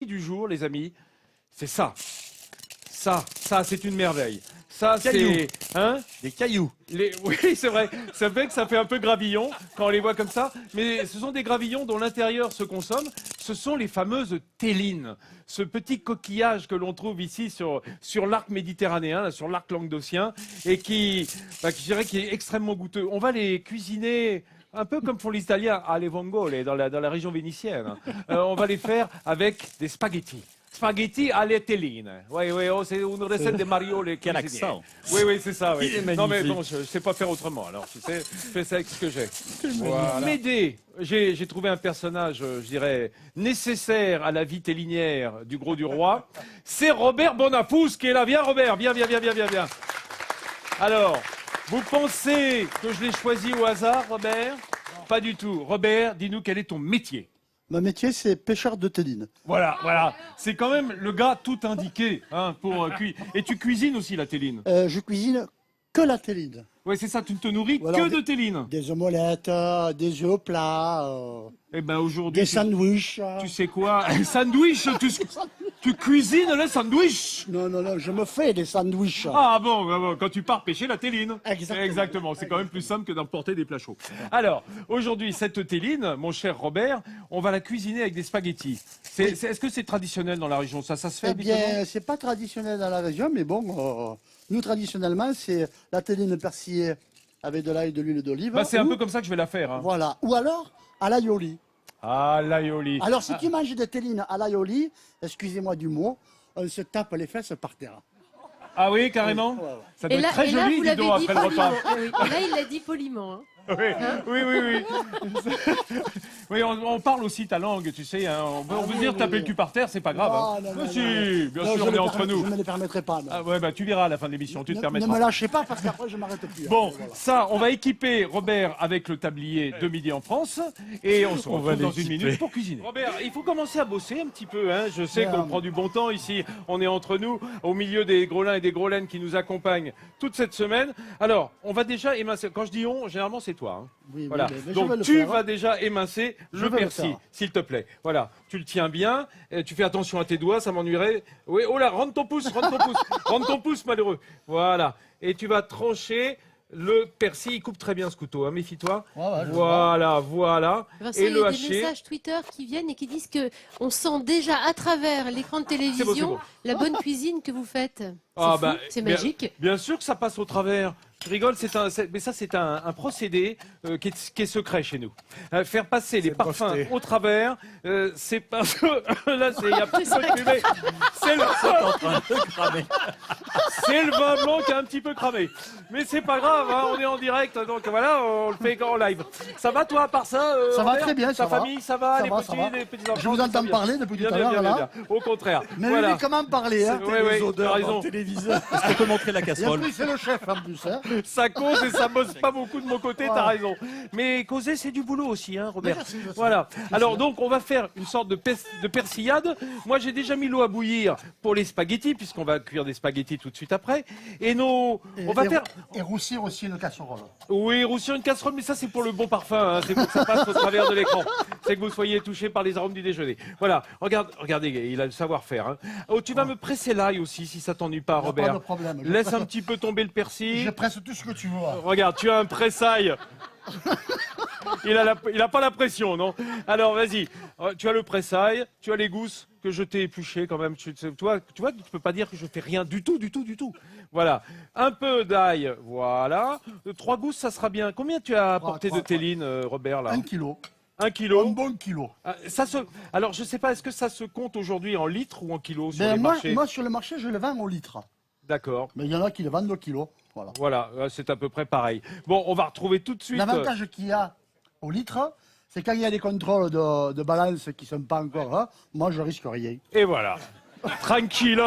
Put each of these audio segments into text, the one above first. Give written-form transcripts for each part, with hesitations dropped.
du jour, les amis, c'est ça. Ça, c'est une merveille. Ça, c'est... Hein? Des cailloux. Oui, c'est vrai. Ça fait que ça fait un peu gravillon quand on les voit comme ça. Mais ce sont des gravillons dont l'intérieur se consomme. Ce sont les fameuses télines. Ce petit coquillage que l'on trouve ici sur l'arc méditerranéen, là, sur l'arc languedocien, et je dirais, qui est extrêmement goûteux. On va les cuisiner... Un peu comme font les Italiens alle vongole dans la région vénitienne. On va les faire avec des spaghettis. Spaghetti alle telline. Oui, oh, c'est une recette de Mario le Quel cuisinier. accent. Oui, c'est ça. Oui. Il est magnifique. Non, mais bon, je ne sais pas faire autrement. Alors, tu sais, je fais ça avec ce que j'ai. Voilà. M'aider. J'ai trouvé un personnage, je dirais, nécessaire à la vie télinière du Gros du Roi. C'est Robert Bonafous qui est là. Viens, Robert. Viens. Alors, vous pensez que je l'ai choisi au hasard, Robert? Pas du tout. Robert, dis-nous quel est ton métier? Mon métier, c'est pêcheur de téline. Voilà. C'est quand même le gars tout indiqué hein, pour cuire. Et tu cuisines aussi la téline? Je cuisine que la téline. Oui, c'est ça, tu ne te nourris Voilà, que de téline. Des omelettes, des œufs au plat, Eh ben aujourd'hui, des sandwichs. tu sais quoi? Un sandwich, tu cuisines les sandwichs? Non, je me fais des sandwichs. Ah bon, quand tu pars pêcher la téline. Exactement. C'est quand même plus simple que d'emporter des plats chauds. Alors, aujourd'hui, cette téline, mon cher Robert, on va la cuisiner avec des spaghettis. Est-ce que c'est traditionnel dans la région? Ça se fait Eh habituellement? bien, c'est pas traditionnel dans la région, mais bon, nous, traditionnellement, c'est la téline persillée avec de l'ail et de l'huile d'olive. Bah, c'est un peu comme ça que je vais la faire. Hein. Voilà. Ou alors, à l'aioli. Ah, l'aioli. Alors, si tu manges des télines à l'aioli, excusez-moi du mot, on se tape les fesses par terre. Ah oui, carrément? Ouais. Ça doit être très joli, dis donc, après le repas. Et là, il l'a dit poliment. Hein. Oui. Oui, on parle aussi ta langue, tu sais. Hein. On veut dire taper le cul par terre, c'est pas grave. Hein. Non, si, bien sûr, on est entre nous. Je ne me les permettrai pas. Non. Ah ouais, bah tu verras à la fin de l'émission, tu te Ne permettras. me lâchez pas parce qu'après je m'arrête plus. Bon, Voilà. ça, on va équiper Robert avec le tablier de Midi en France et on se retrouve dans une minute pour cuisiner. Robert, il faut commencer à bosser un petit peu. Hein. Je sais qu'on prend du bon temps ici. On est entre nous, au milieu des Grelins et des Grelaines qui nous accompagnent toute cette semaine. Alors, on va déjà émincer. Quand je dis on, généralement c'est toi. Hein. Oui, voilà. mais je vais Donc le tu faire, vas hein. déjà émincer le Je vais le persil, faire. s'il te plaît. Voilà, tu le tiens bien, tu fais attention à tes doigts, ça m'ennuierait. Oui, oh là, rentre ton pouce, rentre ton pouce, malheureux. Voilà, et tu vas trancher le persil. Il coupe très bien ce couteau, hein, méfie-toi. Ouais, Voilà. Vincent, Et il y le a des hacher. messages Twitter qui viennent et qui disent que on sent déjà à travers l'écran de télévision C'est beau. la bonne cuisine que vous faites. Ah, C'est fou, c'est bien- magique. Bien sûr que ça passe au travers. Je rigole, mais ça c'est un procédé qui est secret chez nous. Faire passer les parfums breveté. au travers, c'est parce que là il y a plus de fumée. C'est le vin blanc qui a un petit peu cramé. Mais c'est pas grave, hein, on est en direct, donc voilà, on le fait en live. Ça va toi à part ça? Ça va Robert? très bien, ça Ta va. famille, ça va? Ça Les va, petits, ça va. les petits enfants, Je vous tout ça entends bien? parler depuis tout à Bien, l'heure, là. Au contraire. Mais Voilà. lui, comment parler hein Oui, tu as raison. téléviseur. Est-ce qu'on peut montrer la Et en casserole? plus, c'est le chef en plus. Hein. Ça cause et ça bosse pas beaucoup de mon côté, Voilà. t'as raison. Mais causer, c'est du boulot aussi, hein, Robert. Mais je sais. Voilà. Alors donc, on va faire une sorte de persillade. Moi, j'ai déjà mis l'eau à bouillir pour les spaghettis, puisqu'on va cuire des spaghettis tout de suite après. Et on va faire... Et roussir aussi une casserole. Oui, roussir une casserole, mais ça, c'est pour le bon parfum. Hein. C'est pour que ça passe au travers de l'écran. C'est que vous soyez touché par les arômes du déjeuner. Voilà. Regardez, il a le savoir-faire. Hein. Oh, tu vas me presser l'ail aussi, si ça t'ennuie pas, Y a Robert. pas de problème. Laisse un petit peu tomber le persil. Je presse tout ce que tu veux. hein. Regarde, tu as un pressail. Il a pas la pression, non? Alors, vas-y. Tu as le pressail, tu as les gousses que je t'ai épluchées quand même. Tu vois, tu peux pas dire que je fais rien du tout. Voilà. Un peu d'ail, voilà. 3 gousses, ça sera bien. Combien tu as apporté de téline, Robert, là? 1 kilo. 1 Un kilo. bon kilo. Ah, alors, je sais pas, est-ce que ça se compte aujourd'hui en litres ou en kilos sur Ben, les marchés? moi, sur le marché, je le vends au litre. D'accord. Mais il y en a qui le vendent au kilo. Voilà. Voilà, c'est à peu près pareil. Bon, on va retrouver tout de suite... L'avantage qu'il y a au litre, c'est quand il y a des contrôles de balance qui ne sont pas encore là, moi je risque rien. Et voilà. Tranquille,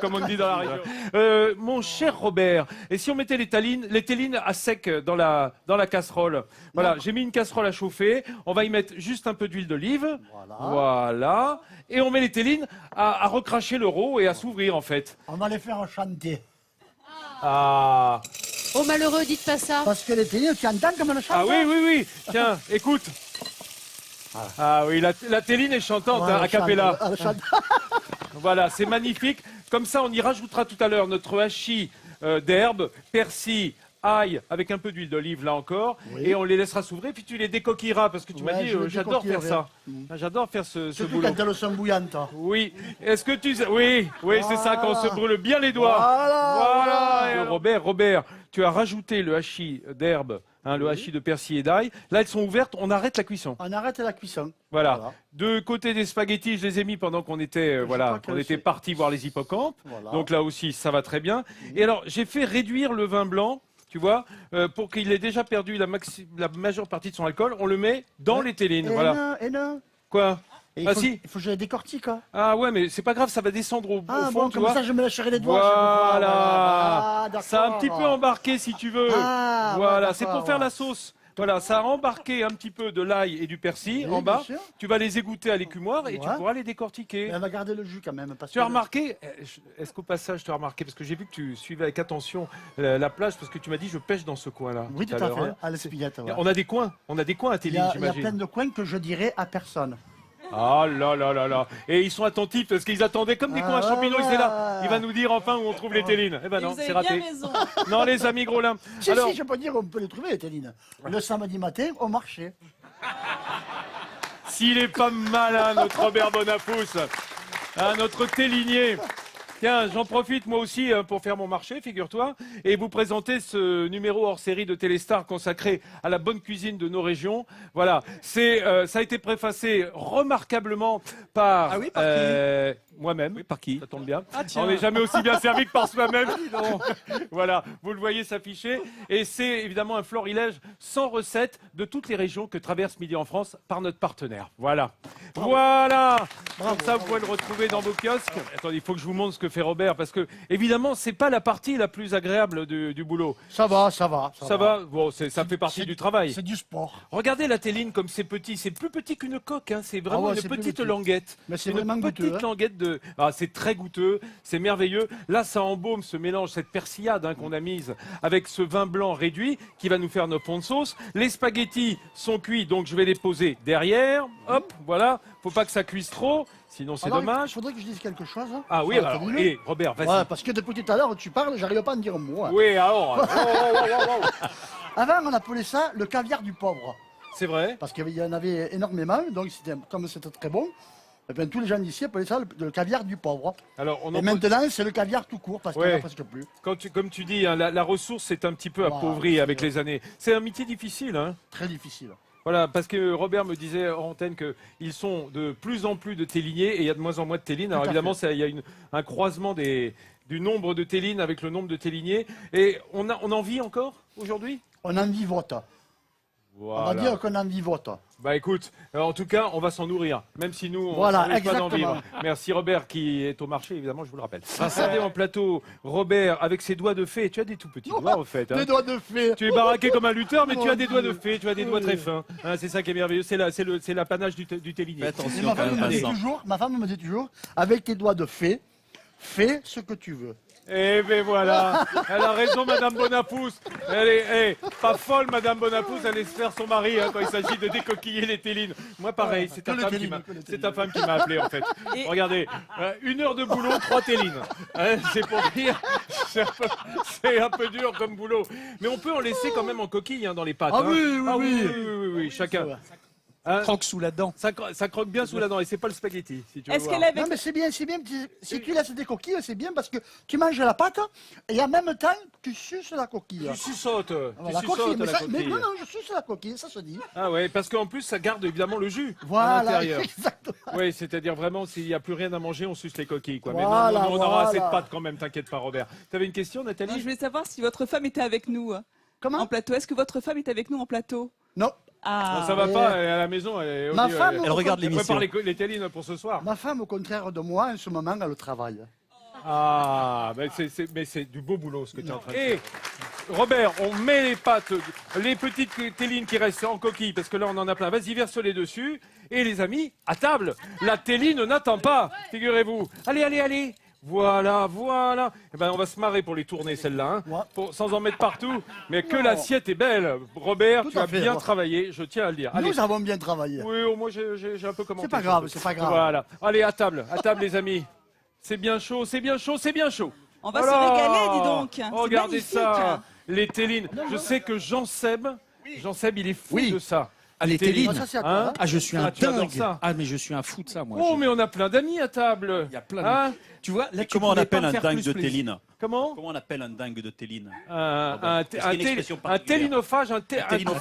comme on dit dans la région. Mon cher Robert, et si on mettait les télines à sec dans la casserole? Voilà, j'ai mis une casserole à chauffer. On va y mettre juste un peu d'huile d'olive. Voilà. Et on met les télines à recracher le rot et à s'ouvrir en fait. On va les faire chanter. Ah. Oh malheureux, dites pas ça. Parce que les télés, tu entends comme le chante. Ah oui. Tiens, écoute. Ah oui, la téline est chantante, hein, a cappella. Elle chante. Voilà, c'est magnifique. Comme ça, on y rajoutera tout à l'heure notre hachis d'herbe, persil, ail, avec un peu d'huile d'olive là encore, Oui. et on les laissera s'ouvrir, puis tu les décoquilleras, parce que tu m'as Ouais, dit, je les j'adore faire ça. décoquillerai. Ah, j'adore faire ce Surtout boulot. quand elles sont bouillantes. Oui, est-ce que tu sais... Oui, c'est ça, quand on se brûle bien les doigts. Voilà. Et Robert, tu as rajouté le hachis d'herbe, hein, le hachis de persil et d'ail. Là, elles sont ouvertes, on arrête la cuisson. On arrête la cuisson. Voilà. De côté des spaghettis, je les ai mis pendant qu'on était, crois que on était c'est- partis voir les hippocampes. Voilà. Donc là aussi, ça va très bien. Et alors, j'ai fait réduire le vin blanc, tu vois, pour qu'il ait déjà perdu la majeure partie de son alcool. On le met dans les télines. Voilà. Non. Quoi? Et Ah si. Il faut que je les décortique. Hein. Ah ouais, mais c'est pas grave, ça va descendre au Ah fond, bon, tu comme vois. ça je me lâcherai les doigts. Voilà. Ah, d'accord. Ça a un petit peu embarqué si tu veux. Ah, Voilà, ouais, c'est d'accord, pour faire ouais. la sauce. Voilà, ça a embarqué un petit peu de l'ail et du persil Oui, en bas. bien sûr. Tu vas les égoutter à l'écumoire et tu Ouais. pourras les décortiquer. Mais elle va garder le jus quand même. Parce Tu as que- remarqué, est-ce qu'au passage tu as remarqué, parce que j'ai vu que tu suivais avec attention la plage, parce que tu m'as dit je pêche dans ce coin-là. Oui, tout à l'heure, fait. hein. À l'espiguette. Ouais. On a des coins à Il y Téline, a j'imagine. plein de coins que je dirais à personne. Ah là là là là. Et ils sont attentifs parce qu'ils attendaient comme des Ah, coins à champignons, ils étaient là. ouais. Il va nous dire enfin où on trouve les télines. Eh ben non, vous avez c'est bien raté. raison. Non, les amis Grolin. Si, Alors, si, je peux dire, on peut les trouver, les télines. Le samedi matin, au marché. s'il est pas malin, notre Robert Bonafous, hein, notre télinier. Tiens, j'en profite moi aussi pour faire mon marché, figure-toi, et vous présenter ce numéro hors série de Téléstar consacré à la bonne cuisine de nos régions. Voilà, ça a été préfacé remarquablement par, Ah oui, par qui moi-même. Oui, par qui? Ça tombe bien. Ah, tiens. On n'est jamais aussi bien servi que par soi-même. dis donc. Voilà, vous le voyez s'afficher. Et c'est évidemment un florilège sans recette de toutes les régions que traverse Midi en France par notre partenaire. Voilà. Voilà. Comme ça, vous pouvez le retrouver dans vos kiosques. Attendez, il faut que je vous montre ce que fait Robert, parce que évidemment, c'est pas la partie la plus agréable du boulot. Ça va. Ça va. Bon, ça fait partie du travail. C'est du sport. Regardez la téline comme c'est petit. C'est plus petit qu'une coque. Hein. C'est vraiment Ah ouais, une c'est plus petite petit. languette. Mais c'est Une vraiment petite goûteux, hein. languette de. Ah, c'est très goûteux, c'est merveilleux. Là, ça embaume ce mélange, cette persillade qu'on a mise avec ce vin blanc réduit qui va nous faire nos ponts de sauce. Les spaghettis sont cuits, donc je vais les poser derrière. Hop, voilà. Faut pas que ça cuise trop, sinon c'est Alors, dommage. Il faudrait que je dise quelque chose. Hein, Ah oui, sur la alors, téline. et Robert, vas-y. Ouais, parce que depuis tout à l'heure, tu parles, j'arrive pas à en dire un mot. Hein. Oui, alors, Avant, on appelait ça le caviar du pauvre. c'est vrai. Parce qu'il y en avait énormément, donc comme c'était très bon, eh bien, tous les gens d'ici appelaient ça le caviar du pauvre. Alors, on Et en maintenant, c'est le caviar tout court, parce qu'il n'y en Ouais. a presque plus. comme tu dis, hein, la ressource s'est un petit peu Voilà, appauvrie c'est avec vrai. les années. C'est un métier difficile, hein. Très difficile. Voilà, parce que Robert me disait hors antenne qu'ils sont de plus en plus de téliniers et il y a de moins en moins de télines. Alors Tout à évidemment, il y a un croisement du nombre de télines avec le nombre de téliniers. Et on en vit encore aujourd'hui? On en vivote. On va dire qu'on en vivote. Bah écoute, en tout cas, on va s'en nourrir, même si nous, on Voilà, ne pas d'en exactement. vivre. Merci Robert qui est au marché, évidemment, je vous le rappelle. Regardez en plateau, Robert avec ses doigts de fée. Tu as des tout petits doigts, en fait. Hein. Des doigts de fée. Tu es baraqué comme un lutteur, mais tu as des doigts de Dieu. fée, tu as des doigts Oui. très fins. Hein, c'est ça qui est merveilleux, c'est l'apanage du télinier. Fais Et attention ma quand femme, même, me dit Vincent. toujours, avec tes doigts de fée, fais ce que tu veux. Eh ben voilà, elle a raison, Madame Bonafous. Elle est pas folle, Madame Bonafous, elle laisse faire son mari hein, quand il s'agit de décoquiller les télines. Moi, pareil, c'est ta les femme qui télines, m'a, que les c'est ta femme qui m'a appelé en fait. Et- Regardez, 1 heure de boulot, 3 télines. Hein, c'est pour dire, c'est un peu dur comme boulot. Mais on peut en laisser quand même en coquille hein, dans les pâtes. Ah hein. oui, oui, chacun. Ouais. Hein, Croque sous la dent. ça croque bien sous la dent et c'est pas le spaghetti. Si tu veux Est-ce voir. qu'elle avait Non, mais c'est bien. Si tu laisses des coquilles, c'est bien parce que tu manges la pâte et en même temps, tu suces la coquille. Tu suçotes, Voilà, tu coquille, suçotes mais, la ça- mais coquille. non, non, je suce la coquille, ça se dit. Ah ouais, parce qu'en plus, ça garde évidemment le jus à Voilà, l'intérieur. exactement. Oui, c'est-à-dire vraiment, s'il n'y a plus rien à manger, on suce les coquilles. Quoi. Mais Voilà, non, on aura assez de voilà. pâtes quand même, t'inquiète pas, Robert. Tu avais une question, Non, Nathalie je voulais savoir si votre femme était avec nous en Comment plateau. Est-ce que votre femme est avec nous en plateau? Non, Ah, Non, ça va mais- pas, elle est à la maison. Elle est Ma au- femme, Elle regarde elle l'émission. prépare les télines pour ce soir. ma femme, au contraire de moi, en ce moment, elle travaille. Ah, mais c'est du beau boulot ce que tu es en train de faire. Et Robert, on met les pâtes, les petites télines qui restent en coquille, parce que là on en a plein. Vas-y, verse-les dessus. Et les amis, à table, la téline n'attend pas, figurez-vous. Allez. Voilà, voilà. Eh ben, on va se marrer pour les tourner, celles-là, hein, Ouais. sans en mettre partout. Mais que l'assiette est belle. Robert, Tout tu à as fait, bien ouais. travaillé, je tiens à le dire. Allez. Nous avons bien travaillé. Oui, au moins j'ai un peu commenté. C'est pas grave, c'est pas grave. Voilà. Allez, à table, les amis. C'est bien chaud, c'est bien chaud, c'est bien chaud. On va Voilà. se régaler, dis donc. C'est Regardez magnifique. ça, les télines. Je sais que Jean-Seb, il est fou Oui. de ça. Ah, les Télines. télines. Ça, c'est à toi, Hein hein. Ah, je suis un Ah, tu adores dingue. ça. Ah, mais je suis un fou de ça, moi. Oh, mais on a plein d'amis à table. Il y a plein de... Hein Tu vois, là, tu Comment on pouvais appelle pas me un faire dingue plus de plaisir. Téline Comment Comment on appelle un dingue de Téline un Est-ce qu'il y a une expression particulière télinophage, un Un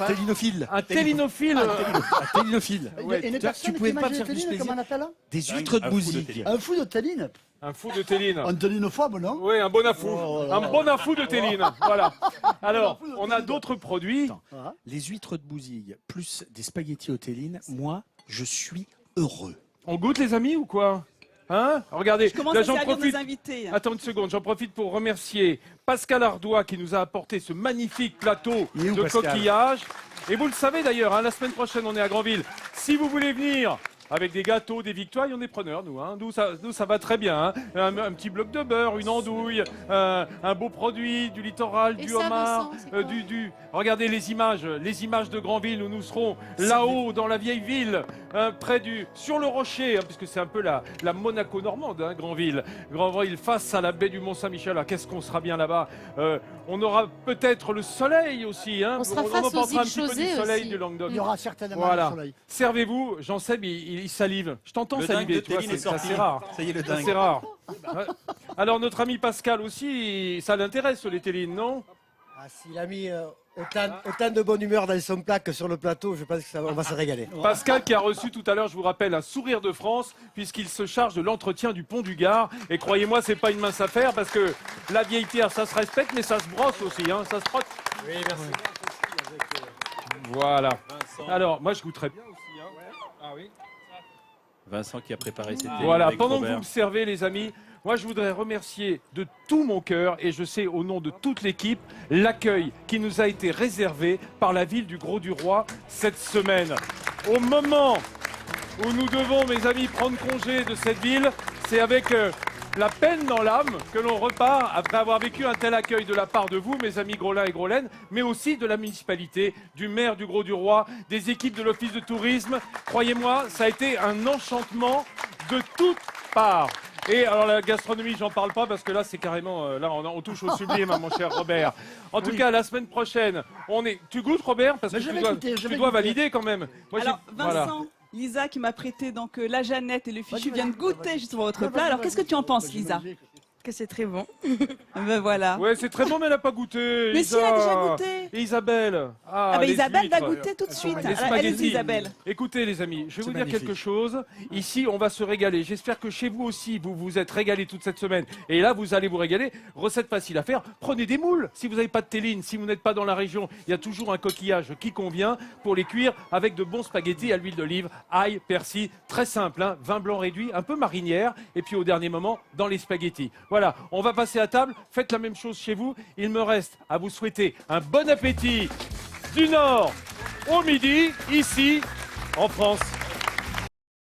télinophile. un télinophile. Un télinophile. Ouais. Et une Tu personne pouvais qui pas mange me des faire plus télines, plaisir. comment on appelle? Des Dingue, huîtres de un fou de bousille. téline. Un fou de téline. Un fou de téline. Un télinophobe, non? Oui, un bon affou. Oh là Un là. bon affou de téline. Voilà. Alors, affou de on a téline. d'autres produits. Attends. Les huîtres de bousille plus des spaghettis aux télines, moi, je suis heureux. On goûte, les amis, ou quoi? Hein? Regardez, Je commence là, à j'en servir profite. nos invités. Attends une seconde, j'en profite pour remercier Pascal Ardois qui nous a apporté ce magnifique plateau Il est où, de Pascal coquillages. Et vous le savez d'ailleurs, hein, la semaine prochaine, on est à Granville. Si vous voulez venir avec des gâteaux, des victoires, on est preneurs, nous. Hein. Nous, ça va très bien. Hein. Un petit bloc de beurre, une andouille, un beau produit, du littoral, Et du ça, homard, Vincent, c'est quoi Regardez les images de Granville où nous serons là-haut dans la vieille ville, sur le rocher, hein, puisque c'est un peu la Monaco normande, hein, Granville. Granville face à la baie du Mont-Saint-Michel. Ah, qu'est-ce qu'on sera bien là-bas. On aura peut-être le soleil aussi. Hein. On sera face aux emportera un îles petit peu du Chausée soleil aussi. du Languedoc. Il y aura certainement Voilà. du soleil. Servez-vous, Jean-Seb, il salive. Je t'entends Le dingue saliver, de tu vois, Téline est c'est sorti. assez rare. Ça y est, le Ça, dingue. c'est rare. Ouais. Alors, notre ami Pascal aussi, ça l'intéresse, les télines, non? Ah, s'il a mis autant de bonne humeur dans son plat que sur le plateau, je pense qu'on va se régaler. Pascal qui a reçu tout à l'heure, je vous rappelle, un sourire de France, puisqu'il se charge de l'entretien du pont du Gard. Et croyez-moi, c'est pas une mince affaire, parce que la vieille pierre, ça se respecte, mais ça se brosse aussi, hein, ça se frotte. Oui, merci. Voilà. Vincent, Alors, moi, je goûterais bien aussi. Hein. Ah oui. Vincent qui a préparé cette Voilà, avec pendant que vous Robert. me servez, les amis, moi je voudrais remercier de tout mon cœur, et je sais au nom de toute l'équipe, l'accueil qui nous a été réservé par la ville du Grau-du-Roi cette semaine. Au moment où nous devons, mes amis, prendre congé de cette ville, c'est avec la peine dans l'âme que l'on repart après avoir vécu un tel accueil de la part de vous, mes amis Grolin et Grolaine, mais aussi de la municipalité, du maire du Grau-du-Roi, des équipes de l'office de tourisme. Croyez-moi, ça a été un enchantement de toutes parts. Et alors la gastronomie, j'en parle pas parce que là c'est carrément, là on touche au sublime, hein, mon cher Robert. En tout cas, la semaine prochaine, tu goûtes Robert parce que Mais je tu vais dois, goûter, je tu vais dois goûter. valider quand même. Moi, Alors, voilà. Vincent, Lisa qui m'a prêté donc la Jeannette et le fichu Vas-y, viennent vas-y, goûter vas-y. justement votre plat. Alors, qu'est-ce que tu en penses, Lisa? Que c'est très bon. Ben voilà. Ouais, c'est très bon, mais elle n'a pas goûté. Mais Isa. si, elle a déjà goûté. Et Isabelle. Ah ben les Isabelle va huîtres. goûter tout de suite. Les Alors, allez-y, spaghettis. Isabelle. Écoutez les amis, je vais C'est vous dire magnifique. quelque chose. Ici, on va se régaler. J'espère que chez vous aussi, vous vous êtes régalés toute cette semaine. Et là, vous allez vous régaler. Recette facile à faire. Prenez des moules. Si vous n'avez pas de téline, si vous n'êtes pas dans la région, il y a toujours un coquillage qui convient pour les cuire avec de bons spaghettis à l'huile d'olive, ail, persil. Très simple, hein, vin blanc réduit, un peu marinière. Et puis au dernier moment, dans les spaghettis. Voilà, on va passer à table. Faites la même chose chez vous. Il me reste à vous souhaiter un bon appétit du nord au midi, ici, en France.